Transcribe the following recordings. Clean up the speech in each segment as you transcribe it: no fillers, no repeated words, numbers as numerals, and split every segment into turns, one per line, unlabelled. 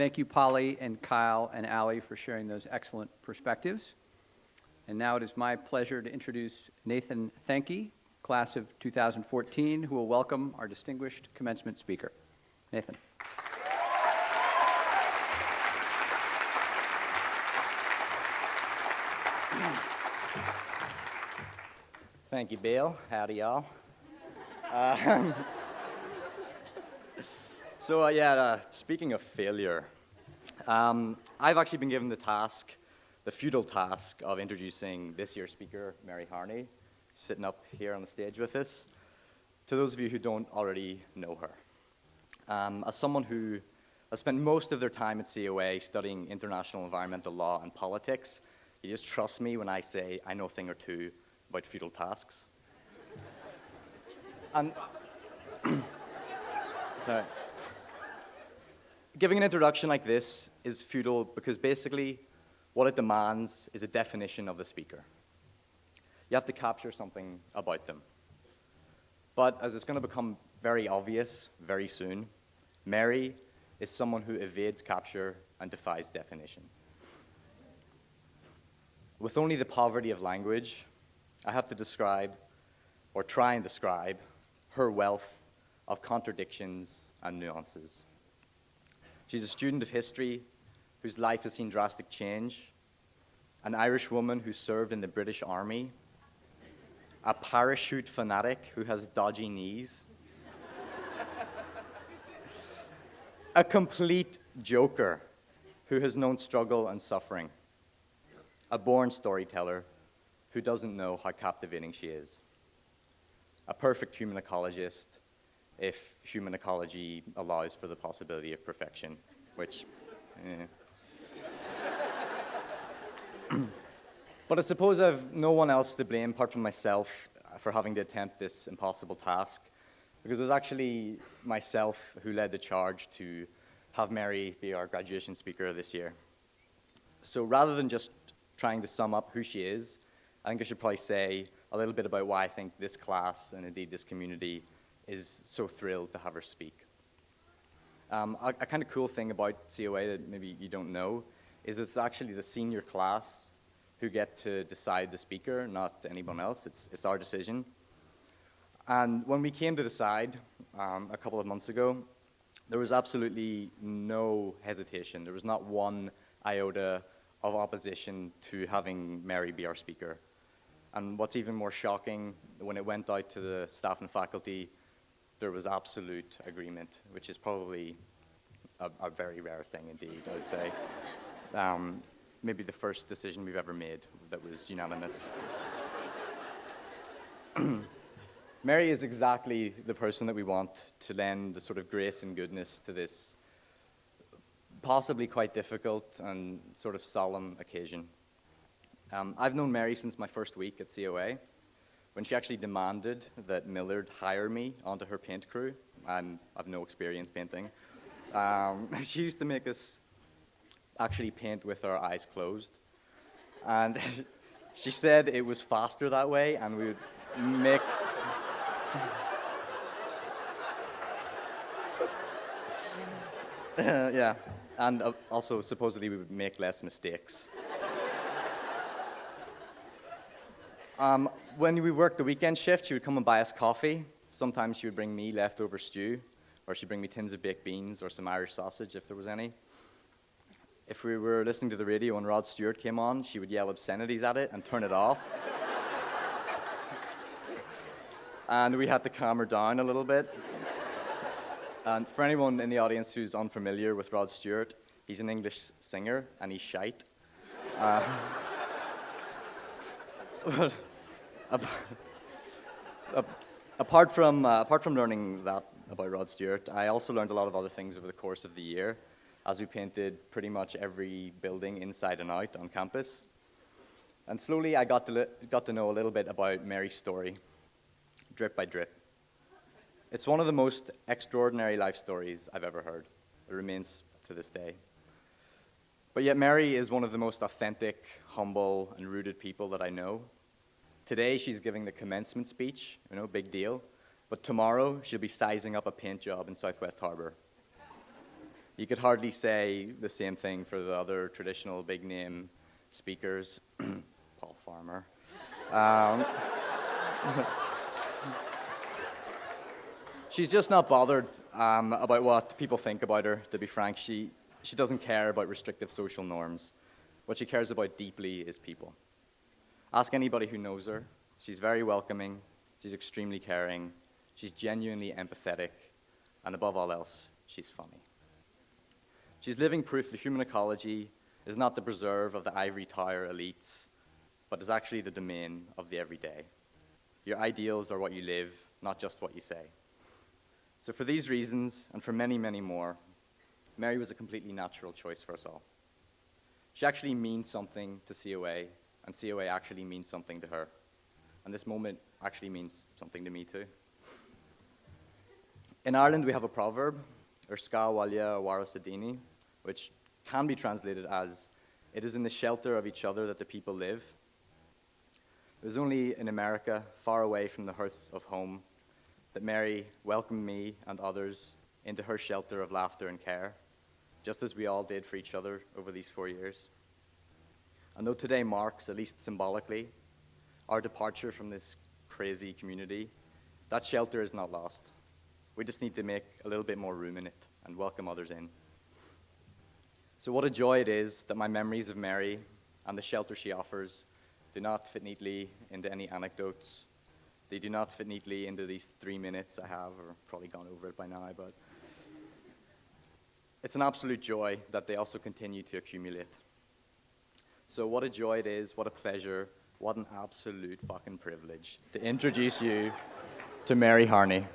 Thank you, Polly and Kyle and Ali, for sharing those excellent perspectives. And now it is my pleasure to introduce Nathan Thankey, class of 2014, who will welcome our distinguished commencement speaker. Nathan.
Thank you, Bill. Howdy, y'all. Speaking of failure, I've actually been given the futile task of introducing this year's speaker, Mary Harney, sitting up here on the stage with us. To those of you who don't already know her, as someone who has spent most of their time at COA studying international environmental law and politics, you just trust me when I say I know a thing or two about futile tasks. And sorry. Giving an introduction like this is futile because basically what it demands is a definition of the speaker. You have to capture something about them. But as it's going to become very obvious very soon, Mary is someone who evades capture and defies definition. With only the poverty of language, I have to describe, or try and describe, her wealth of contradictions and nuances. She's a student of history whose life has seen drastic change, an Irish woman who served in the British Army, a parachute fanatic who has dodgy knees, a complete joker who has known struggle and suffering, a born storyteller who doesn't know how captivating she is, a perfect human ecologist, if human ecology allows for the possibility of perfection, which, But I suppose I've no one else to blame apart from myself for having to attempt this impossible task, because it was actually myself who led the charge to have Mary be our graduation speaker this year. So rather than just trying to sum up who she is, I think I should probably say a little bit about why I think this class, and indeed this community, is so thrilled to have her speak. A kind of cool thing about COA that maybe you don't know is it's actually the senior class who get to decide the speaker, not anyone else. It's our decision. And when we came to decide a couple of months ago, there was absolutely no hesitation. There was not one iota of opposition to having Mary be our speaker. And what's even more shocking, when it went out to the staff and faculty, there was absolute agreement, which is probably a very rare thing indeed, I would say. Maybe the first decision we've ever made that was unanimous. Mary is exactly the person that we want to lend the sort of grace and goodness to this possibly quite difficult and sort of solemn occasion. I've known Mary since my first week at COA, when she actually demanded that Millard hire me onto her paint crew. I've no experience painting. She used to make us actually paint with our eyes closed. And she said it was faster that way, and we would make... yeah, and also supposedly we would make less mistakes. When we worked the weekend shift, she would come and buy us coffee. Sometimes she would bring me leftover stew, or she'd bring me tins of baked beans or some Irish sausage if there was any. If we were listening to the radio and Rod Stewart came on, she would yell obscenities at it and turn it off. And we had to calm her down a little bit. And for anyone in the audience who's unfamiliar with Rod Stewart, he's an English singer and he's shite. Apart from learning that about Rod Stewart, I also learned a lot of other things over the course of the year, as we painted pretty much every building inside and out on campus. And slowly I got to know a little bit about Mary's story, drip by drip. It's one of the most extraordinary life stories I've ever heard. It remains to this day. But yet Mary is one of the most authentic, humble, and rooted people that I know. Today she's giving the commencement speech, big deal. But tomorrow she'll be sizing up a paint job in Southwest Harbour. You could hardly say the same thing for the other traditional big-name speakers, Paul Farmer. She's just not bothered about what people think about her, to be frank. She doesn't care about restrictive social norms. What she cares about deeply is people. Ask anybody who knows her. She's very welcoming, she's extremely caring, she's genuinely empathetic, and above all else, she's funny. She's living proof that human ecology is not the preserve of the ivory tower elites, but is actually the domain of the everyday. Your ideals are what you live, not just what you say. So for these reasons, and for many, many more, Mary was a completely natural choice for us all. She actually means something to COA, and COA actually means something to her. And this moment actually means something to me too. In Ireland, we have a proverb, Urska Walya Warasadini, which can be translated as, "It is in the shelter of each other that the people live." It was only in America, far away from the hearth of home, that Mary welcomed me and others into her shelter of laughter and care, just as we all did for each other over these 4 years. And though today marks, at least symbolically, our departure from this crazy community, that shelter is not lost. We just need to make a little bit more room in it and welcome others in. So what a joy it is that my memories of Mary and the shelter she offers do not fit neatly into any anecdotes. They do not fit neatly into these 3 minutes I have, or probably gone over it by now, but it's an absolute joy that they also continue to accumulate. So what a joy it is, what a pleasure, what an absolute fucking privilege to introduce you to Mary Harney.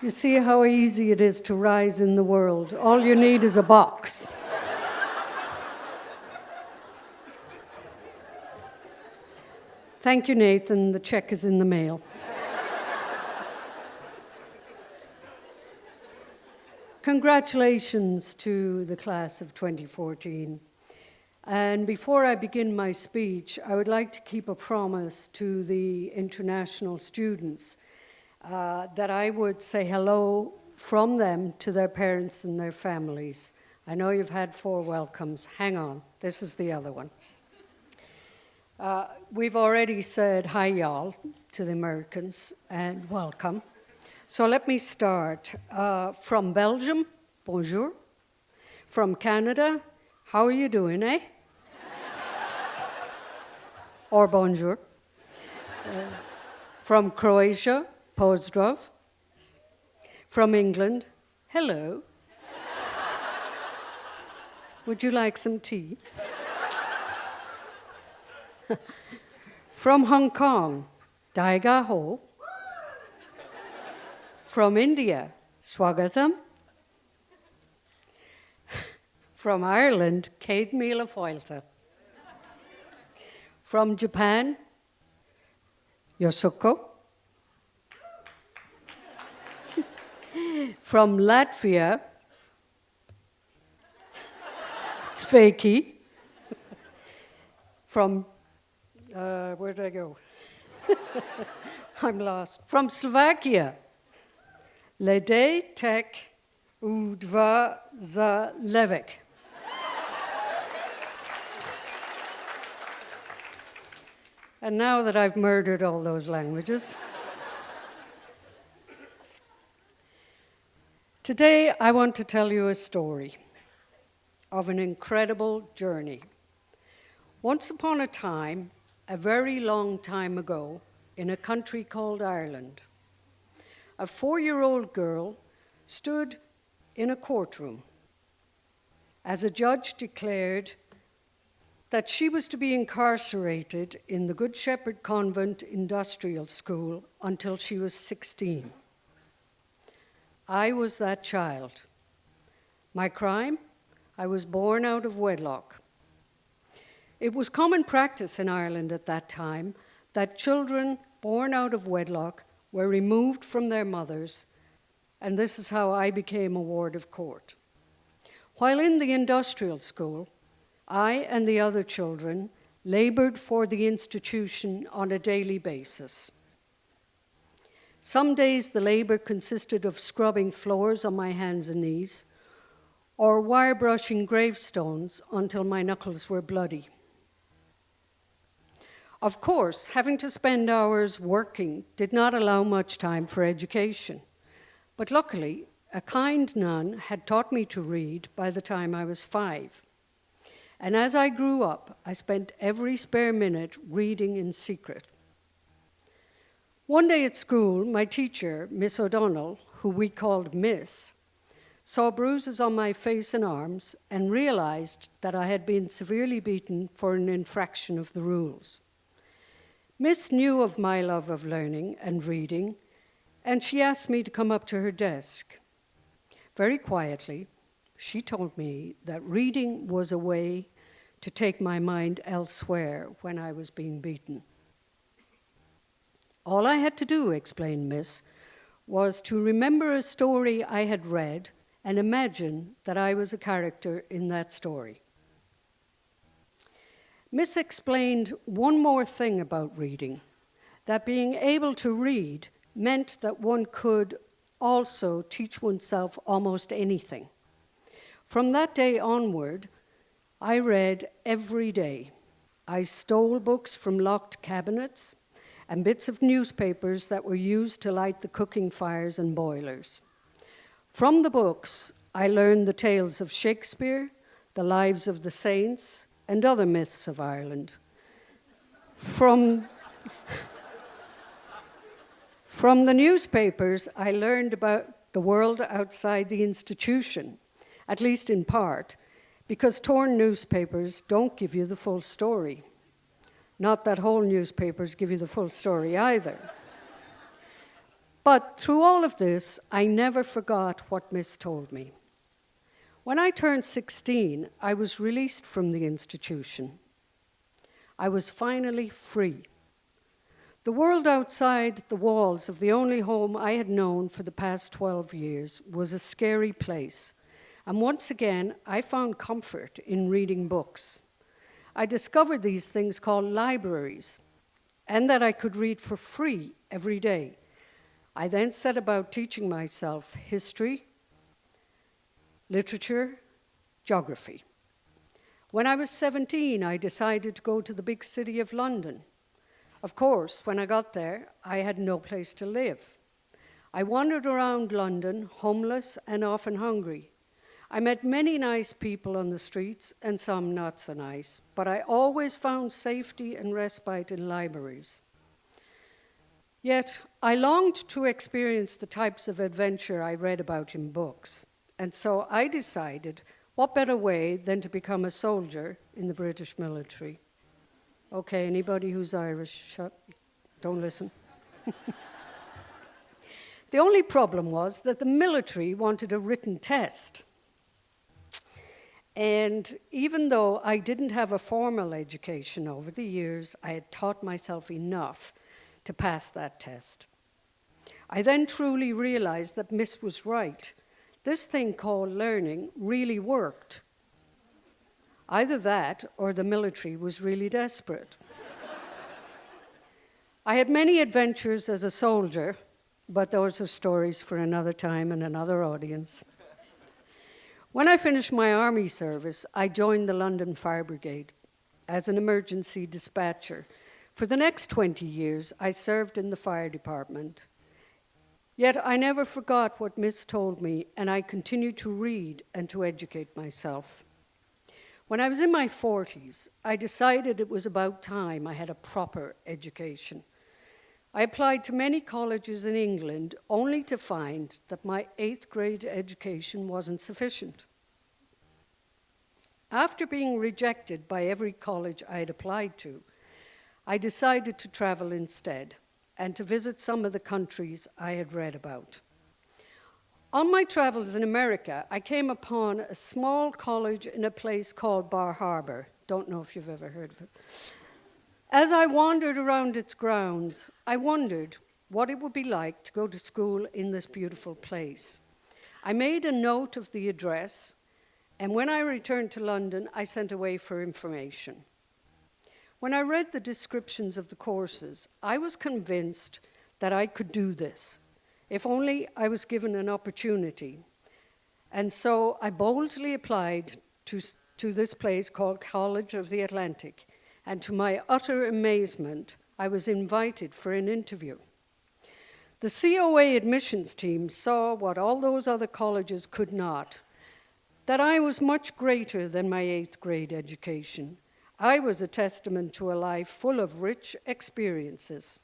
You see how easy it is to rise in the world. All you need is a box. Thank you, Nathan. The check is in the mail. Congratulations to the class of 2014. And before I begin my speech, I would like to keep a promise to the international students that I would say hello from them to their parents and their families. I know you've had 4 welcomes. Hang on, this is the other one. We've already said hi, y'all, to the Americans, and welcome. So let me start. From Belgium, bonjour. From Canada, how are you doing, eh? Or bonjour. From Croatia, pozdrav. From England, hello. Would you like some tea? From Hong Kong, Daiga Ho. From India, Swagatam. From Ireland, Céad Míle Fáilte. From Japan, Yosuko. From Latvia, Sveki. From, where did I go? I'm lost. From Slovakia, Lede Tek Udva za Levik. And now that I've murdered all those languages, today I want to tell you a story of an incredible journey. Once upon a time, a very long time ago, in a country called Ireland, a 4-year-old girl stood in a courtroom as a judge declared that she was to be incarcerated in the Good Shepherd Convent Industrial School until she was 16. I was that child. My crime? I was born out of wedlock. It was common practice in Ireland at that time that children born out of wedlock were removed from their mothers, and this is how I became a ward of court. While in the industrial school, I and the other children labored for the institution on a daily basis. Some days the labor consisted of scrubbing floors on my hands and knees, or wire brushing gravestones until my knuckles were bloody. Of course, having to spend hours working did not allow much time for education, but luckily, a kind nun had taught me to read by the time I was 5. And as I grew up, I spent every spare minute reading in secret. One day at school, my teacher, Miss O'Donnell, who we called Miss, saw bruises on my face and arms and realized that I had been severely beaten for an infraction of the rules. Miss knew of my love of learning and reading, and she asked me to come up to her desk. Very quietly, she told me that reading was a way to take my mind elsewhere when I was being beaten. All I had to do, explained Miss, was to remember a story I had read and imagine that I was a character in that story. Miss explained one more thing about reading, that being able to read meant that one could also teach oneself almost anything. From that day onward, I read every day. I stole books from locked cabinets and bits of newspapers that were used to light the cooking fires and boilers. From the books, I learned the tales of Shakespeare, the lives of the saints, and other myths of Ireland. From the newspapers, I learned about the world outside the institution, at least in part, because torn newspapers don't give you the full story. Not that whole newspapers give you the full story either. But through all of this, I never forgot what Miss told me. When I turned 16, I was released from the institution. I was finally free. The world outside the walls of the only home I had known for the past 12 years was a scary place. And once again, I found comfort in reading books. I discovered these things called libraries, and that I could read for free every day. I then set about teaching myself history, literature, geography. When I was 17, I decided to go to the big city of London. Of course, when I got there, I had no place to live. I wandered around London, homeless and often hungry. I met many nice people on the streets and some not so nice, but I always found safety and respite in libraries. Yet, I longed to experience the types of adventure I read about in books. And so I decided, what better way than to become a soldier in the British military? Okay, anybody who's Irish, don't listen. The only problem was that the military wanted a written test. And even though I didn't have a formal education over the years, I had taught myself enough to pass that test. I then truly realized that Miss was right. This thing called learning really worked. Either that or the military was really desperate. I had many adventures as a soldier, but those are stories for another time and another audience. When I finished my army service, I joined the London Fire Brigade as an emergency dispatcher. For the next 20 years, I served in the fire department. Yet I never forgot what Miss told me, and I continued to read and to educate myself. When I was in my 40s, I decided it was about time I had a proper education. I applied to many colleges in England only to find that my 8th grade education wasn't sufficient. After being rejected by every college I had applied to, I decided to travel instead and to visit some of the countries I had read about. On my travels in America, I came upon a small college in a place called Bar Harbor Don't know if you've ever heard of it. As I wandered around its grounds, I wondered what it would be like to go to school in this beautiful place. I made a note of the address, and when I returned to London, I sent away for information. When I read the descriptions of the courses, I was convinced that I could do this, if only I was given an opportunity. And so I boldly applied to this place called College of the Atlantic, and to my utter amazement, I was invited for an interview. The COA admissions team saw what all those other colleges could not, that I was much greater than my 8th grade education. I was a testament to a life full of rich experiences.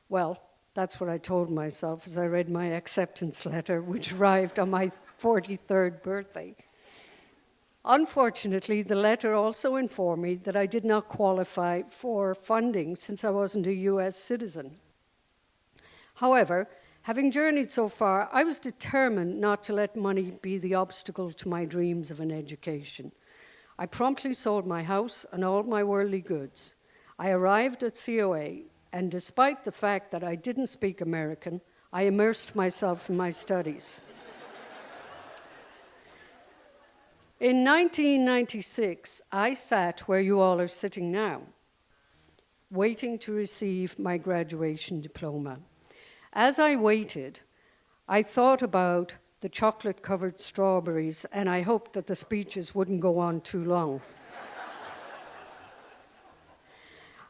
Well, that's what I told myself as I read my acceptance letter, which arrived on my 43rd birthday. Unfortunately, the letter also informed me that I did not qualify for funding since I wasn't a US citizen. However, having journeyed so far, I was determined not to let money be the obstacle to my dreams of an education. I promptly sold my house and all my worldly goods. I arrived at COA, and despite the fact that I didn't speak American, I immersed myself in my studies. In 1996, I sat where you all are sitting now, waiting to receive my graduation diploma. As I waited, I thought about the chocolate-covered strawberries, and I hoped that the speeches wouldn't go on too long.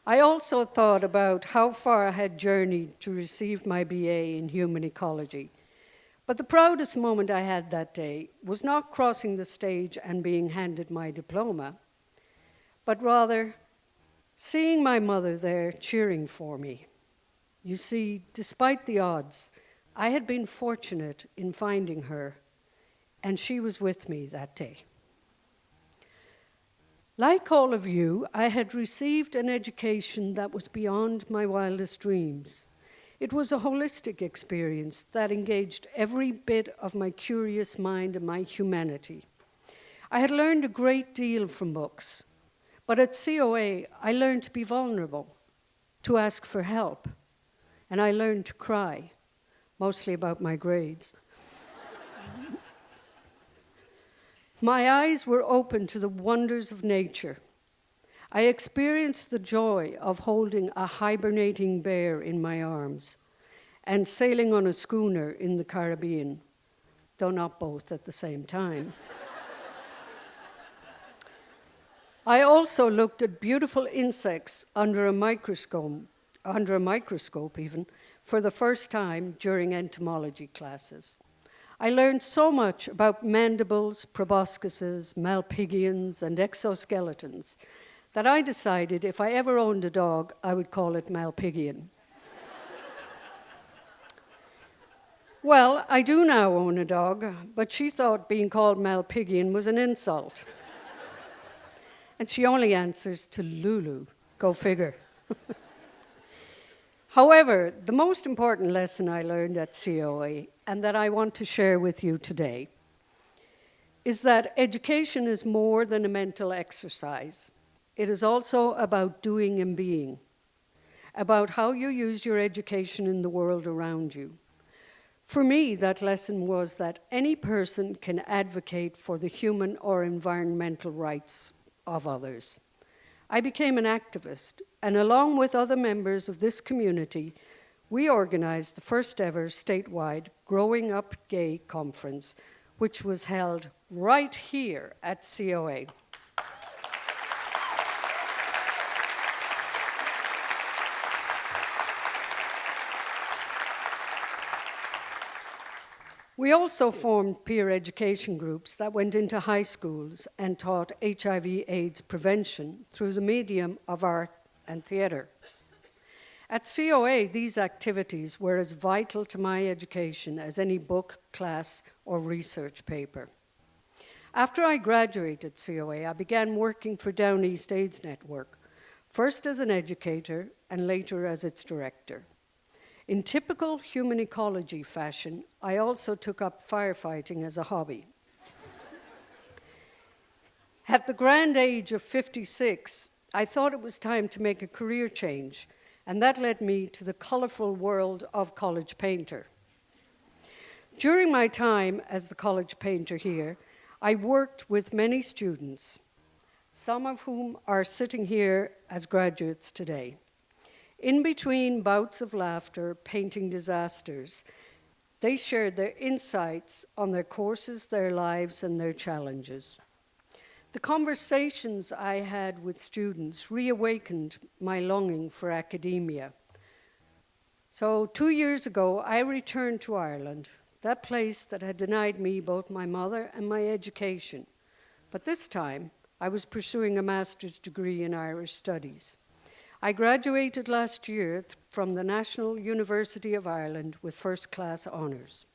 I also thought about how far I had journeyed to receive my BA in human ecology. But the proudest moment I had that day was not crossing the stage and being handed my diploma, but rather seeing my mother there cheering for me. You see, despite the odds, I had been fortunate in finding her, and she was with me that day. Like all of you, I had received an education that was beyond my wildest dreams. It was a holistic experience that engaged every bit of my curious mind and my humanity. I had learned a great deal from books, but at COA, I learned to be vulnerable, to ask for help, and I learned to cry, mostly about my grades. My eyes were open to the wonders of nature. I experienced the joy of holding a hibernating bear in my arms and sailing on a schooner in the Caribbean, though not both at the same time. I also looked at beautiful insects under a microscope even, for the first time during entomology classes. I learned so much about mandibles, proboscises, malpighians, and exoskeletons that I decided if I ever owned a dog, I would call it Malpighian. Well, I do now own a dog, but she thought being called Malpighian was an insult. And she only answers to Lulu. Go figure. However, the most important lesson I learned at COA, and that I want to share with you today, is that education is more than a mental exercise. It is also about doing and being, about how you use your education in the world around you. For me, that lesson was that any person can advocate for the human or environmental rights of others. I became an activist, and along with other members of this community, we organized the first ever statewide Growing Up Gay conference, which was held right here at COA. We also formed peer education groups that went into high schools and taught HIV/AIDS prevention through the medium of art and theater. At COA, these activities were as vital to my education as any book, class, or research paper. After I graduated COA, I began working for Down East AIDS Network, first as an educator and later as its director. In typical human ecology fashion, I also took up firefighting as a hobby. At the grand age of 56, I thought it was time to make a career change, and that led me to the colorful world of college painter. During my time as the college painter here, I worked with many students, some of whom are sitting here as graduates today. In between bouts of laughter, painting disasters, they shared their insights on their courses, their lives, and their challenges. The conversations I had with students reawakened my longing for academia. So 2 years ago, I returned to Ireland, that place that had denied me both my mother and my education. But this time, I was pursuing a master's degree in Irish studies. I graduated last year from the National University of Ireland with first-class honours.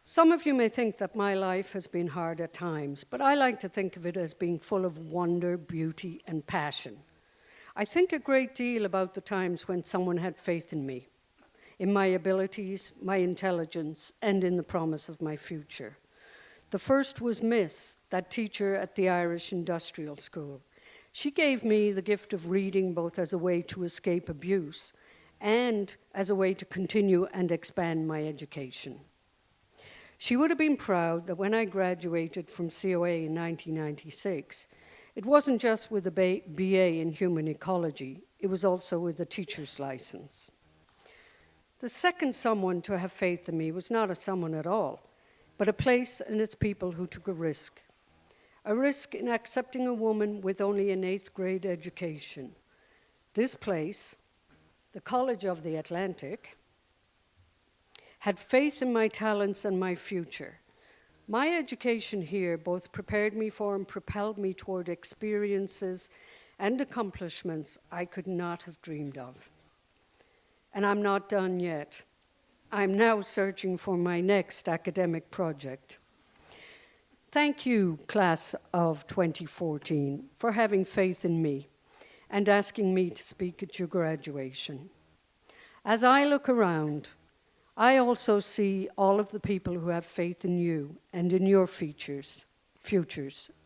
Some of you may think that my life has been hard at times, but I like to think of it as being full of wonder, beauty, and passion. I think a great deal about the times when someone had faith in me, in my abilities, my intelligence, and in the promise of my future. The first was Miss, that teacher at the Irish Industrial School. She gave me the gift of reading both as a way to escape abuse and as a way to continue and expand my education. She would have been proud that when I graduated from COA in 1996, it wasn't just with a BA in human ecology, it was also with a teacher's license. The second someone to have faith in me was not a someone at all, but a place and its people who took a risk. A risk in accepting a woman with only an 8th grade education. This place, the College of the Atlantic, had faith in my talents and my future. My education here both prepared me for and propelled me toward experiences and accomplishments I could not have dreamed of. And I'm not done yet. I'm now searching for my next academic project. Thank you, class of 2014, for having faith in me and asking me to speak at your graduation. As I look around, I also see all of the people who have faith in you and in your futures,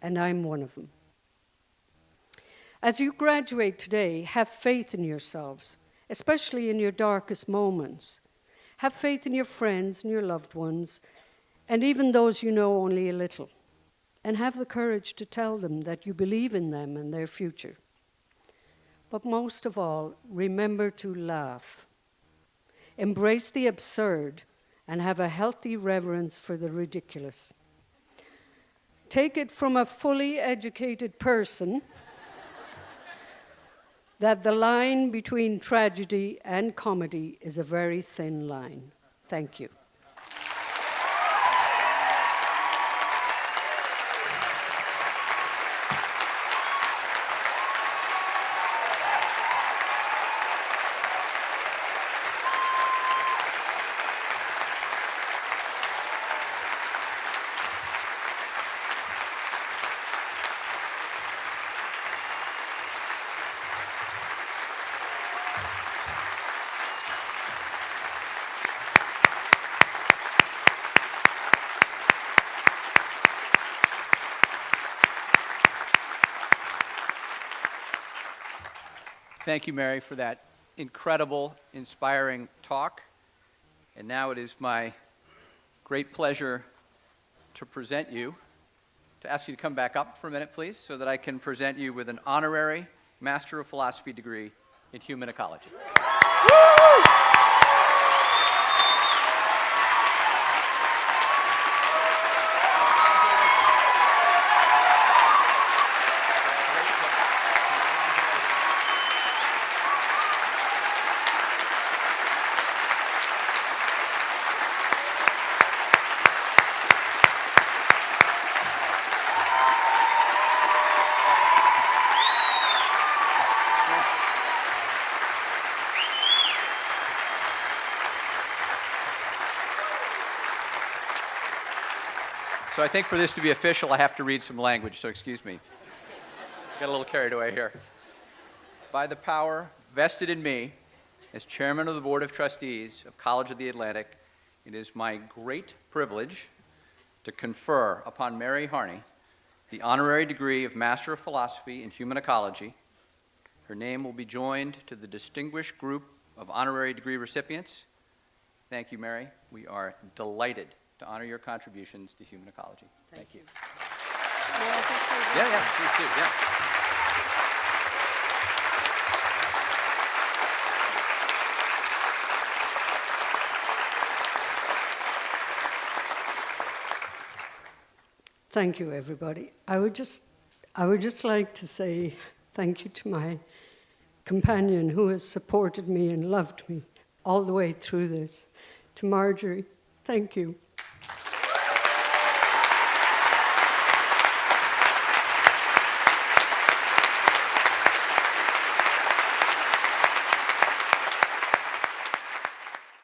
and I'm one of them. As you graduate today, have faith in yourselves, especially in your darkest moments. Have faith in your friends and your loved ones, and even those you know only a little. And have the courage to tell them that you believe in them and their future. But most of all, remember to laugh. Embrace the absurd and have a healthy reverence for the ridiculous. Take it from a fully educated person that the line between tragedy and comedy is a very thin line. Thank you.
Thank you, Mary, for that incredible, inspiring talk. And now it is my great pleasure to present you, to ask you to come back up for a minute, please, so that I can present you with an honorary Master of Philosophy degree in human ecology. So I think for this to be official, I have to read some language, so excuse me. Got a little carried away here. By the power vested in me as chairman of the Board of Trustees of College of the Atlantic, it is my great privilege to confer upon Mary Harney the honorary degree of Master of Philosophy in Human Ecology. Her name will be joined to the distinguished group of honorary degree recipients. Thank you, Mary. We are delighted to honor your contributions to human ecology. Thank you. Yeah, please do, yeah.
Thank you, everybody. I would just like to say thank you to my companion who has supported me and loved me all the way through this. To Marjorie, thank you.